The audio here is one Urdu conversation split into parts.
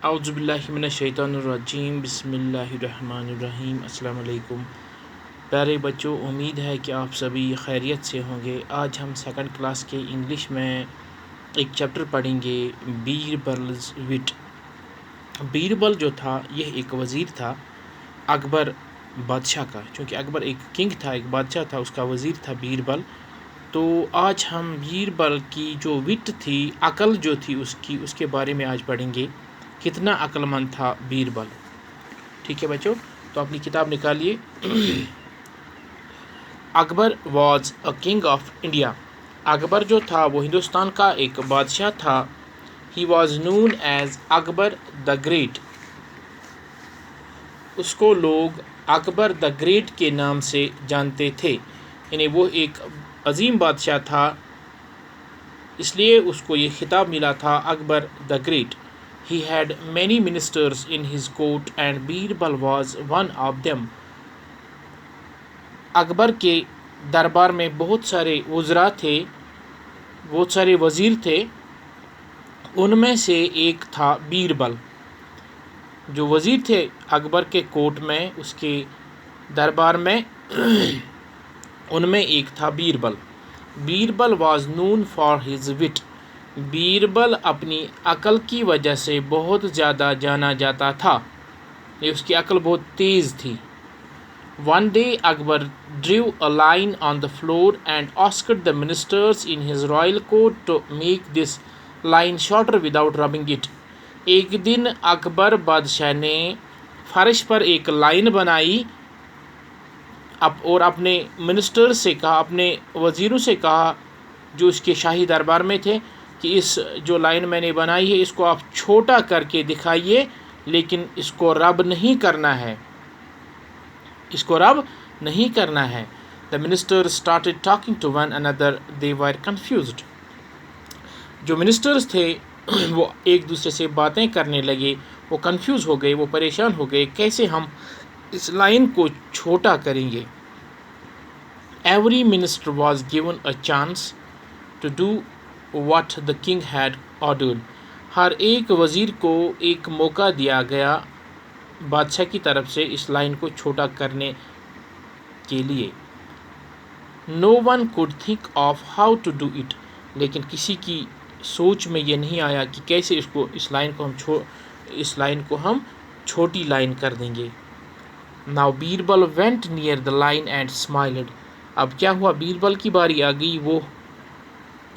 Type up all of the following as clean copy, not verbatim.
اعوذ باللہ من الشیطان الرجیم بسم اللہ الرحمن الرحیم۔ السلام علیکم پیارے بچوں، امید ہے کہ آپ سبھی خیریت سے ہوں گے۔ آج ہم سیکنڈ کلاس کے انگلش میں ایک چیپٹر پڑھیں گے، بیربلز وٹ۔ بیربل جو تھا یہ ایک وزیر تھا اکبر بادشاہ کا، چونکہ اکبر ایک کنگ تھا، ایک بادشاہ تھا، اس کا وزیر تھا بیربل۔ تو آج ہم بیربل کی جو وٹ تھی، عقل جو تھی اس کے بارے میں آج پڑھیں گے، کتنا عقل مند تھا بیربل۔ ٹھیک ہے بچوں، تو اپنی کتاب نکالیے۔ Akbar was a king of India. Akbar جو تھا وہ ہندوستان کا ایک بادشاہ تھا۔ He was known as Akbar the great. اس کو لوگ اکبر دا گریٹ کے نام سے جانتے تھے، یعنی وہ ایک عظیم بادشاہ تھا، اس لیے اس کو یہ خطاب ملا تھا Akbar the great. He had many ministers in his court and Birbal was one of them. اکبر کے دربار میں بہت سارے وزراء تھے، بہت سارے وزیر تھے، ان میں سے ایک تھا بیربل۔ جو وزیر تھے اکبر کے کورٹ میں، اس کے دربار میں، ان میں ایک تھا Birbal. Birbal was known for his wit. Birbal اپنی عقل کی وجہ سے بہت زیادہ جانا جاتا تھا، یہ اس کی عقل بہت تیز تھی۔ One day Akbar drew a line on the floor and asked the ministers in his royal court to make this line shorter without rubbing it. ایک دن اکبر بادشاہ نے فرش پر ایک لائن بنائی اور اپنے منسٹر سے کہا، اپنے وزیروں سے کہا جو اس کے شاہی دربار میں تھے، کہ اس جو لائن میں نے بنائی ہے اس کو آپ چھوٹا کر کے دکھائیے، لیکن اس کو رب نہیں کرنا ہے، اس کو رب نہیں کرنا ہے۔ The ministers started talking to one another. They were confused. جو منسٹرز تھے وہ ایک دوسرے سے باتیں کرنے لگے، وہ کنفیوز ہو گئے، وہ پریشان ہو گئے، کیسے ہم اس لائن کو چھوٹا کریں گے۔ Every minister was given a chance to do what the king had ordered. ہر ایک وزیر کو ایک موقع دیا گیا بادشاہ کی طرف سے اس لائن کو چھوٹا کرنے کے لیے۔ No one could think of how to do it. لیکن کسی کی سوچ میں یہ نہیں آیا کہ کیسے اس لائن کو ہم چھوٹی لائن کر دیں گے۔ Now Birbal went near the line and smiled. اب کیا ہوا، بیربل کی باری آ گئی، وہ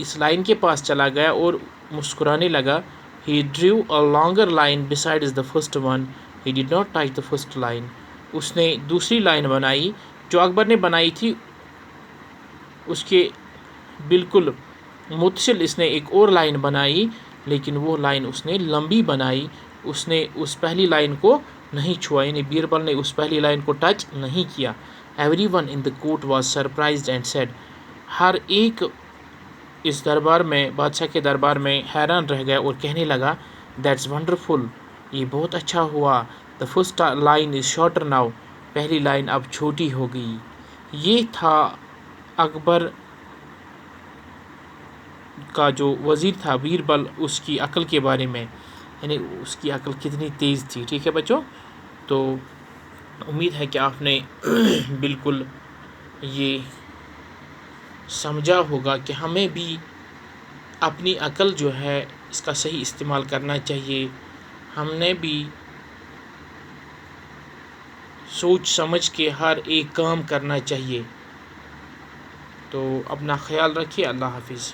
اس لائن کے پاس چلا گیا اور مسکرانے لگا۔ He drew a longer line besides the first one. He did not touch the first line. اس نے دوسری لائن بنائی جو اکبر نے بنائی تھی، اس کے بالکل متصل اس نے ایک اور لائن بنائی، لیکن وہ لائن اس نے لمبی بنائی، اس نے اس پہلی لائن کو نہیں چھوا، یعنی بیربل نے اس پہلی لائن کو ٹچ نہیں کیا۔ Everyone in the court was surprised and said. ہر ایک اس دربار میں، بادشاہ کے دربار میں حیران رہ گیا اور کہنے لگا، That's wonderful. یہ بہت اچھا ہوا۔ The first line is shorter now. پہلی لائن اب چھوٹی ہو گئی۔ یہ تھا اکبر کا جو وزیر تھا بیربل، اس کی عقل کے بارے میں، یعنی اس کی عقل کتنی تیز تھی۔ ٹھیک ہے بچوں، تو امید ہے کہ آپ نے بالکل یہ سمجھا ہوگا کہ ہمیں بھی اپنی عقل جو ہے اس کا صحیح استعمال کرنا چاہیے، ہم نے بھی سوچ سمجھ کے ہر ایک کام کرنا چاہیے۔ تو اپنا خیال رکھیے، اللہ حافظ۔